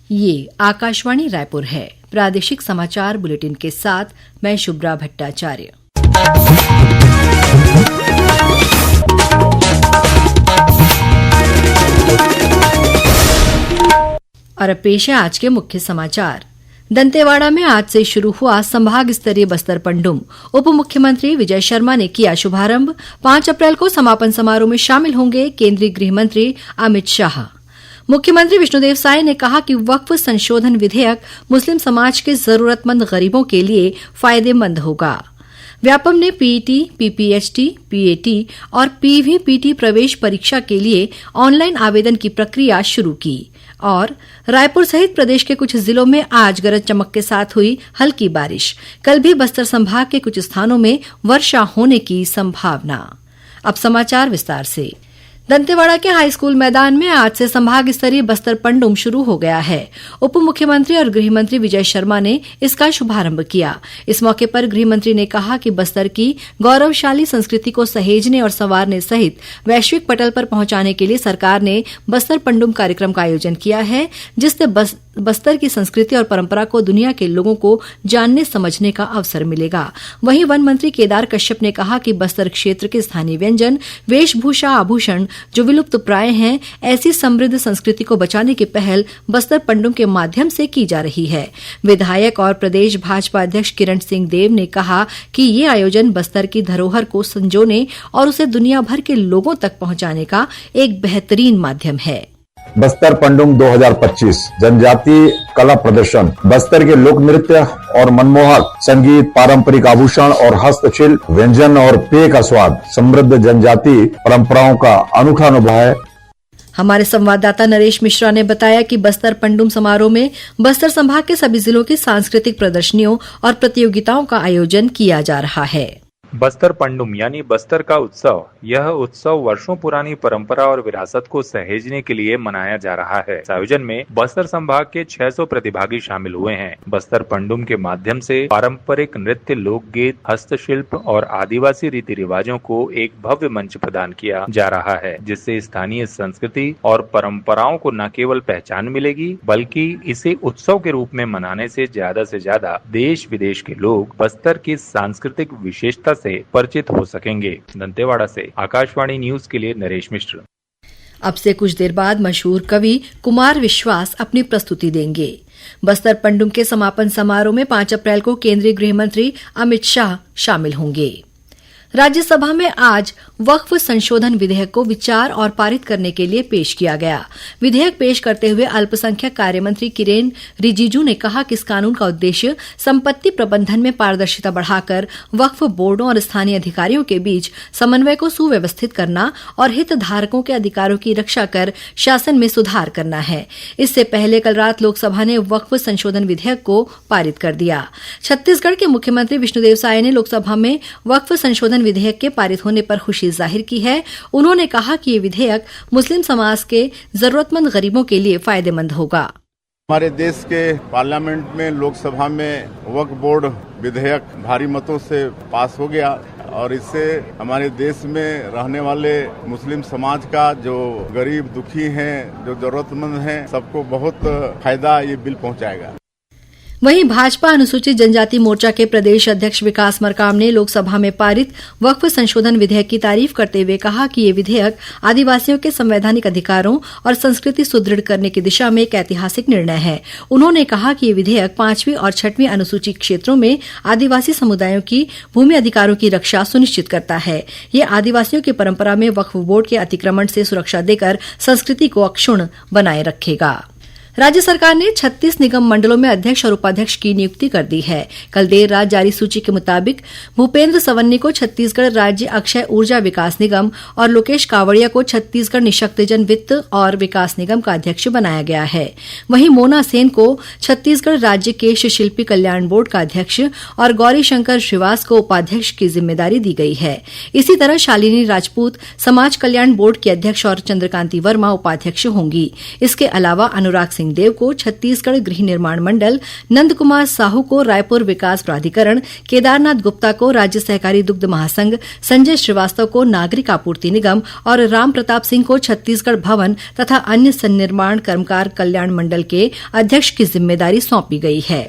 ये आकाशवाणी रायपुर है। प्रादेशिक समाचार बुलेटिन के साथ मैं शुभ्रा भट्टाचार्य। और अब पेश है आज के मुख्य समाचार। दंतेवाड़ा में आज से शुरू हुआ संभाग स्तरीय बस्तर पंडुम। उप मुख्यमंत्री विजय शर्मा ने किया शुभारंभ। 5 अप्रैल को समापन समारोह में शामिल होंगे केंद्रीय गृह मंत्री अमित शाह। मुख्यमंत्री विष्णुदेव साय ने कहा कि वक्फ संशोधन विधेयक मुस्लिम समाज के जरूरतमंद गरीबों के लिए फायदेमंद होगा। व्यापम ने पीईटी, पीपीएचटी, पीएटी और पीवीपीटी प्रवेश परीक्षा के लिए ऑनलाइन आवेदन की प्रक्रिया शुरू की। और रायपुर सहित प्रदेश के कुछ जिलों में आज गरज चमक के साथ हुई हल्की बारिश। कल भी बस्तर संभाग के कुछ स्थानों में वर्षा होने की संभावना। अब समाचार विस्तार से। दंतेवाड़ा के हाईस्कूल मैदान में आज से संभाग स्तरीय बस्तर पंडुम शुरू हो गया है। उप मुख्यमंत्री और गृह मंत्री विजय शर्मा ने इसका शुभारंभ किया। इस मौके पर गृह मंत्री ने कहा कि बस्तर की गौरवशाली संस्कृति को सहेजने और संवारने सहित वैश्विक पटल पर पहुंचाने के लिए सरकार ने बस्तर पंडुम कार्यक्रम का आयोजन किया है, जिससे बस्तर की संस्कृति और परंपरा को दुनिया के लोगों को जानने समझने का अवसर मिलेगा। वहीं वन मंत्री केदार कश्यप ने कहा कि बस्तर क्षेत्र के स्थानीय व्यंजन, वेशभूषा, आभूषण जो विलुप्त प्राय हैं, ऐसी समृद्ध संस्कृति को बचाने की पहल बस्तर पंडुम के माध्यम से की जा रही है। विधायक और प्रदेश भाजपा अध्यक्ष किरण सिंह देव ने कहा कि ये आयोजन बस्तर की धरोहर को संजोने और उसे दुनिया भर के लोगों तक पहुंचाने का एक बेहतरीन माध्यम है। बस्तर पंडुम 2025 जनजातीय कला प्रदर्शन बस्तर के लोक नृत्य और मनमोहक संगीत, पारंपरिक आभूषण और हस्तशिल्प, व्यंजन और पेय का स्वाद समृद्ध जनजातीय परंपराओं का अनूठा अनुभव है। हमारे संवाददाता नरेश मिश्रा ने बताया कि बस्तर पंडुम समारोह में बस्तर संभाग के सभी जिलों की सांस्कृतिक प्रदर्शनियों और प्रतियोगिताओं का आयोजन किया जा रहा है। बस्तर पंडुम यानी बस्तर का उत्सव, यह उत्सव वर्षों पुरानी परंपरा और विरासत को सहेजने के लिए मनाया जा रहा है। इस आयोजन में बस्तर संभाग के 600 प्रतिभागी शामिल हुए हैं। बस्तर पंडुम के माध्यम से पारंपरिक नृत्य, लोकगीत, हस्तशिल्प और आदिवासी रीति रिवाजों को एक भव्य मंच प्रदान किया जा रहा है, जिससे स्थानीय संस्कृति और परंपराओं को न केवल पहचान मिलेगी, बल्कि इसे उत्सव के रूप में मनाने से ज्यादा देश विदेश के लोग बस्तर की सांस्कृतिक विशेषता से परिचित हो सकेंगे। दंतेवाड़ा से आकाशवाणी न्यूज के लिए नरेश मिश्र। अब से कुछ देर बाद मशहूर कवि कुमार विश्वास अपनी प्रस्तुति देंगे। बस्तर पंडुम के समापन समारोह में 5 अप्रैल को केंद्रीय गृह मंत्री अमित शाह शामिल होंगे। राज्यसभा में आज वक्फ संशोधन विधेयक को विचार और पारित करने के लिए पेश किया गया। विधेयक पेश करते हुए अल्पसंख्यक कार्य मंत्री किरेन रिजिजू ने कहा कि इस कानून का उद्देश्य संपत्ति प्रबंधन में पारदर्शिता बढ़ाकर वक्फ बोर्डों और स्थानीय अधिकारियों के बीच समन्वय को सुव्यवस्थित करना और हितधारकों के अधिकारों की रक्षा कर शासन में सुधार करना है। इससे पहले कल रात लोकसभा ने वक्फ संशोधन विधेयक को पारित कर दिया। छत्तीसगढ़ के मुख्यमंत्री विष्णुदेव साय ने लोकसभा में वक्फ संशोधन विधेयक के पारित होने पर खुशी जाहिर की है। उन्होंने कहा कि ये विधेयक मुस्लिम समाज के जरूरतमंद गरीबों के लिए फायदेमंद होगा। हमारे देश के पार्लियामेंट में, लोकसभा में वक्फ बोर्ड विधेयक भारी मतों से पास हो गया और इससे हमारे देश में रहने वाले मुस्लिम समाज का जो गरीब दुखी हैं, जो जरूरतमंद हैं, सबको बहुत फायदा ये बिल पहुंचाएगा। वहीं भाजपा अनुसूचित जनजाति मोर्चा के प्रदेश अध्यक्ष विकास मरकाम ने लोकसभा में पारित वक्फ संशोधन विधेयक की तारीफ करते हुए कहा कि ये विधेयक आदिवासियों के संवैधानिक अधिकारों और संस्कृति सुदृढ़ करने की दिशा में एक ऐतिहासिक निर्णय है। उन्होंने कहा कि ये विधेयक 5वीं और 6वीं अनुसूचित क्षेत्रों में आदिवासी समुदायों की भूमि अधिकारों की रक्षा सुनिश्चित करता है। ये आदिवासियों की परंपरा में वक्फ बोर्ड के अतिक्रमण से सुरक्षा देकर संस्कृति को अक्षुण्ण बनाए रखेगा। राज्य सरकार ने 36 निगम मंडलों में अध्यक्ष और उपाध्यक्ष की नियुक्ति कर दी है। कल देर रात जारी सूची के मुताबिक भूपेंद्र सवन्नी को छत्तीसगढ़ राज्य अक्षय ऊर्जा विकास निगम और लोकेश कावड़िया को छत्तीसगढ़ निःशक्तजन वित्त और विकास निगम का अध्यक्ष बनाया गया है। वहीं मोना सेन को छत्तीसगढ़ राज्य केश शिल्पी कल्याण बोर्ड का अध्यक्ष और गौरी शंकर श्रीवास को उपाध्यक्ष की जिम्मेदारी दी गई है। इसी तरह शालिनी राजपूत समाज कल्याण बोर्ड की अध्यक्ष और चंद्रकांति वर्मा उपाध्यक्ष होंगी। इसके अलावा अनुराग सिंह सिंहदेव को छत्तीसगढ़ गृह निर्माण मंडल, नंद कुमार साहू को रायपुर विकास प्राधिकरण, केदारनाथ गुप्ता को राज्य सहकारी दुग्ध महासंघ, संजय श्रीवास्तव को नागरिक आपूर्ति निगम और राम प्रताप सिंह को छत्तीसगढ़ भवन तथा अन्य सन्निर्माण कर्मकार कल्याण मंडल के अध्यक्ष की जिम्मेदारी सौंपी गई है।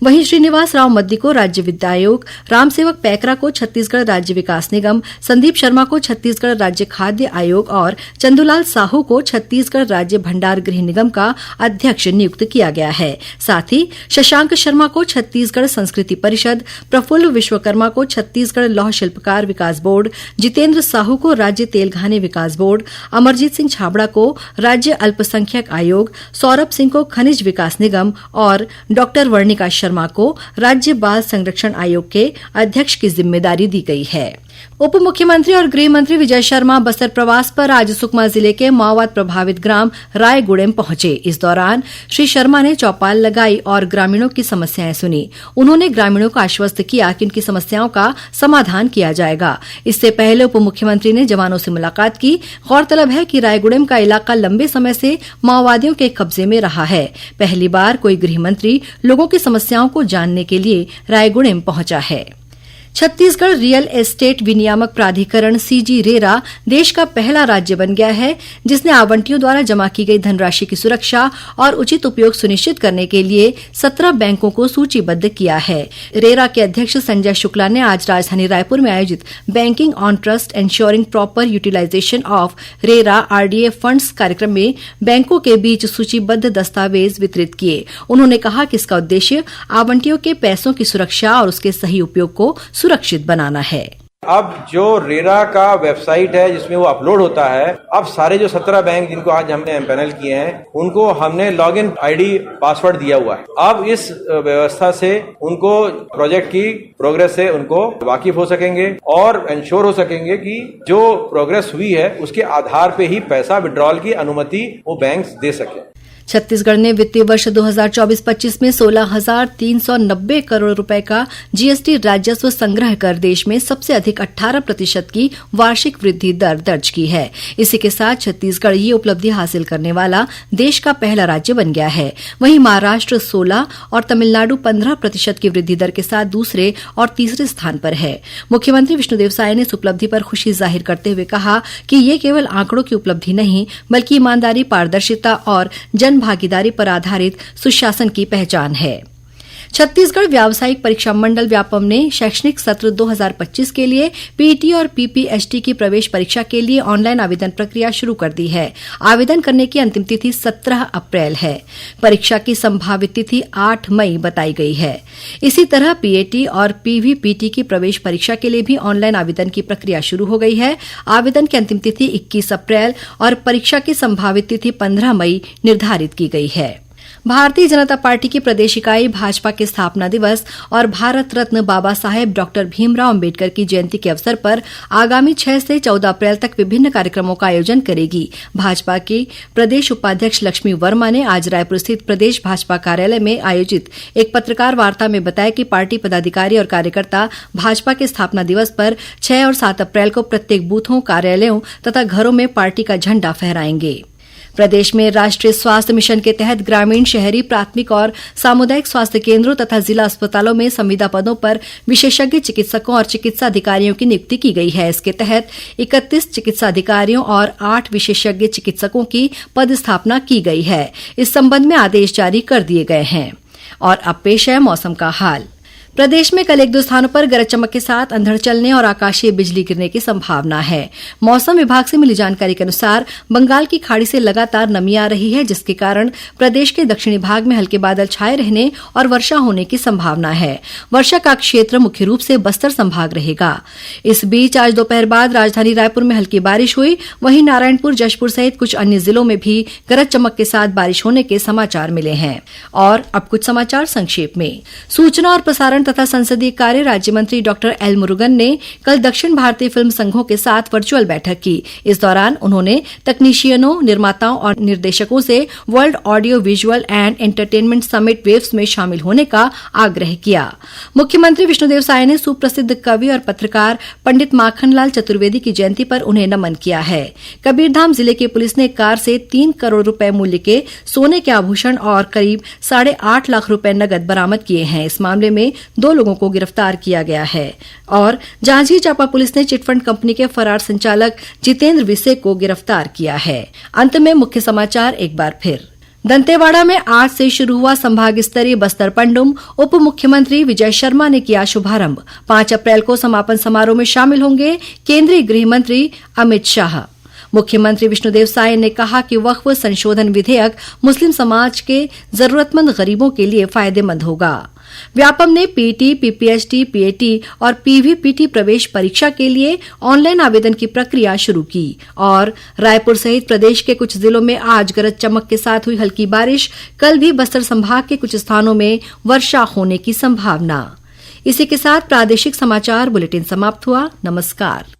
वहीं श्रीनिवास राव मद्दी को राज्य वित्त आयोग, रामसेवक पैकरा को छत्तीसगढ़ राज्य विकास निगम, संदीप शर्मा को छत्तीसगढ़ राज्य खाद्य आयोग और चंदूलाल साहू को छत्तीसगढ़ राज्य भंडार गृह निगम का अध्यक्ष नियुक्त किया गया है। साथ ही शशांक शर्मा को छत्तीसगढ़ संस्कृति परिषद, प्रफुल्ल विश्वकर्मा को छत्तीसगढ़ लौह शिल्पकार विकास बोर्ड, जितेंद्र साहू को राज्य तेलघाने विकास बोर्ड, अमरजीत सिंह छाबड़ा को राज्य अल्पसंख्यक आयोग, सौरभ सिंह को खनिज विकास निगम और डॉक्टर वर्णिका शर्मा को राज्य बाल संरक्षण आयोग के अध्यक्ष की जिम्मेदारी दी गई है। उप मुख्यमंत्री और गृह मंत्री विजय शर्मा बस्तर प्रवास पर आज सुकमा जिले के माओवाद प्रभावित ग्राम रायगुड़ेम पहुंचे। इस दौरान श्री शर्मा ने चौपाल लगाई और ग्रामीणों की समस्याएं सुनी। उन्होंने ग्रामीणों को आश्वस्त किया कि उनकी समस्याओं का समाधान किया जाएगा। इससे पहले उप मुख्यमंत्री ने जवानों से मुलाकात की। गौरतलब है कि रायगुड़ेम का इलाका लंबे समय से माओवादियों के कब्जे में रहा है। पहली बार कोई गृह मंत्री लोगों की समस्याओं को जानने के लिए रायगुड़ेम पहुंचा है। छत्तीसगढ़ रियल एस्टेट विनियामक प्राधिकरण सीजी रेरा देश का पहला राज्य बन गया है जिसने आवंटियों द्वारा जमा की गई धनराशि की सुरक्षा और उचित उपयोग सुनिश्चित करने के लिए 17 बैंकों को सूचीबद्ध किया है। रेरा के अध्यक्ष संजय शुक्ला ने आज राजधानी रायपुर में आयोजित banking on trust ensuring proper utilisation of RERA RDA funds कार्यक्रम में बैंकों के बीच सूचीबद्ध दस्तावेज वितरित किए। उन्होंने कहा कि इसका उद्देश्य आवंटियों के पैसों की सुरक्षा और उसके सही उपयोग को सुरक्षित बनाना है। अब जो रेरा का वेबसाइट है जिसमें वो अपलोड होता है, अब सारे जो 17 बैंक जिनको आज हमने एम्पैनल किए हैं उनको हमने लॉगिन आईडी पासवर्ड दिया हुआ है। अब इस व्यवस्था से उनको प्रोजेक्ट की प्रोग्रेस से उनको वाकिफ हो सकेंगे और इंश्योर हो सकेंगे कि जो प्रोग्रेस हुई है उसके आधार पे ही पैसा विड्रॉल की अनुमति वो बैंक दे सके। छत्तीसगढ़ ने वित्तीय वर्ष 2024-25 में 16,390 करोड़ रुपए का जीएसटी राजस्व संग्रह कर देश में सबसे अधिक 18% की वार्षिक वृद्धि दर दर्ज की है। इसी के साथ छत्तीसगढ़ ये उपलब्धि हासिल करने वाला देश का पहला राज्य बन गया है। वहीं महाराष्ट्र 16 और तमिलनाडु 15% की वृद्धि दर के साथ दूसरे और तीसरे स्थान पर है। मुख्यमंत्री विष्णुदेव साय ने इस उपलब्धि पर खुशी जाहिर करते हुए कहा कि ये केवल आंकड़ों की उपलब्धि नहीं बल्कि ईमानदारी, पारदर्शिता और जन भागीदारी पर आधारित सुशासन की पहचान है। छत्तीसगढ़ व्यावसायिक परीक्षा मंडल व्यापम ने शैक्षणिक सत्र 2025 के लिए पीटी और पीपीएचटी की प्रवेश परीक्षा के लिए ऑनलाइन आवेदन प्रक्रिया शुरू कर दी है। आवेदन करने की अंतिम तिथि 17 अप्रैल है। परीक्षा की संभावित तिथि 8 मई बताई गई है। इसी तरह पीएटी और पीवीपीटी की प्रवेश परीक्षा के लिए भी ऑनलाइन आवेदन की प्रक्रिया शुरू हो गई है। आवेदन की अंतिम तिथि 21 अप्रैल और परीक्षा की संभावित तिथि 15 मई निर्धारित की गई है। भारतीय जनता पार्टी की प्रदेश इकाई भाजपा के स्थापना दिवस और भारत रत्न बाबा साहेब डॉक्टर भीमराव अंबेडकर की जयंती के अवसर पर आगामी 6 से 14 अप्रैल तक विभिन्न कार्यक्रमों का आयोजन करेगी। भाजपा की प्रदेश उपाध्यक्ष लक्ष्मी वर्मा ने आज रायपुर स्थित प्रदेश भाजपा कार्यालय में आयोजित एक पत्रकार वार्ता में बताया कि पार्टी पदाधिकारी और कार्यकर्ता भाजपा के स्थापना दिवस पर 6 और 7 अप्रैल को प्रत्येक बूथों, कार्यालयों तथा घरों में पार्टी का झंडा फहराएंगे। प्रदेश में राष्ट्रीय स्वास्थ्य मिशन के तहत ग्रामीण, शहरी, प्राथमिक और सामुदायिक स्वास्थ्य केंद्रों तथा जिला अस्पतालों में संविदा पदों पर विशेषज्ञ चिकित्सकों और चिकित्सा अधिकारियों की नियुक्ति की गई है। इसके तहत 31 चिकित्सा अधिकारियों और 8 विशेषज्ञ चिकित्सकों की पदस्थापना की गई है। इस संबंध में आदेश जारी कर दिए गए हैं। और अब पेश है मौसम का हाल। प्रदेश में कल 1-2 स्थानों पर गरज चमक के साथ अंधड़ चलने और आकाशीय बिजली गिरने की संभावना है। मौसम विभाग से मिली जानकारी के अनुसार बंगाल की खाड़ी से लगातार नमी आ रही है, जिसके कारण प्रदेश के दक्षिणी भाग में हल्के बादल छाए रहने और वर्षा होने की संभावना है। वर्षा का क्षेत्र मुख्य रूप से बस्तर संभाग रहेगा। इस बीच आज दोपहर बाद राजधानी रायपुर में हल्की बारिश हुई। वहीं नारायणपुर, जशपुर सहित कुछ अन्य जिलों में भी गरज चमक के साथ बारिश होने के समाचार मिले हैं। और अब कुछ समाचार संक्षेप में। सूचना और प्रसारण प्रसारण तथा संसदीय कार्य राज्य मंत्री डॉक्टर एल मुरुगन ने कल दक्षिण भारतीय फिल्म संघों के साथ वर्चुअल बैठक की। इस दौरान उन्होंने तकनीशियनों, निर्माताओं और निर्देशकों से world audio visual and entertainment summit waves में शामिल होने का आग्रह किया। मुख्यमंत्री विष्णुदेव साय ने सुप्रसिद्ध कवि और पत्रकार पंडित माखनलाल चतुर्वेदी की जयंती पर उन्हें नमन किया है। कबीरधाम जिले की पुलिस ने कार से 3 करोड़ रुपए मूल्य के सोने के आभूषण और करीब 8.5 लाख रुपए नकद बरामद किए हैं। इस मामले में 2 लोगों को गिरफ्तार किया गया है और जांजगीर चांपा पुलिस ने चिटफंड कंपनी के फरार संचालक जितेंद्र विसे को गिरफ्तार किया है। अंत में मुख्य समाचार एक बार फिर। दंतेवाड़ा में आज से शुरू हुआ संभाग स्तरीय बस्तर पंडुम। उप मुख्यमंत्री विजय शर्मा ने किया शुभारंभ। 5 अप्रैल को समापन समारोह में शामिल होंगे केंद्रीय गृह मंत्री अमित शाह। मुख्यमंत्री विष्णुदेव साय ने कहा कि वक्फ संशोधन विधेयक मुस्लिम समाज के जरूरतमंद गरीबों के लिए फायदेमंद होगा। व्यापम ने पीटी, पीपीएचटी, पीएटी और पीवीपीटी प्रवेश परीक्षा के लिए ऑनलाइन आवेदन की प्रक्रिया शुरू की। और रायपुर सहित प्रदेश के कुछ जिलों में आज गरज चमक के साथ हुई हल्की बारिश। कल भी बस्तर संभाग के कुछ स्थानों में वर्षा होने की संभावना। इसी के साथ प्रादेशिक समाचार बुलेटिन समाप्त हुआ। नमस्कार।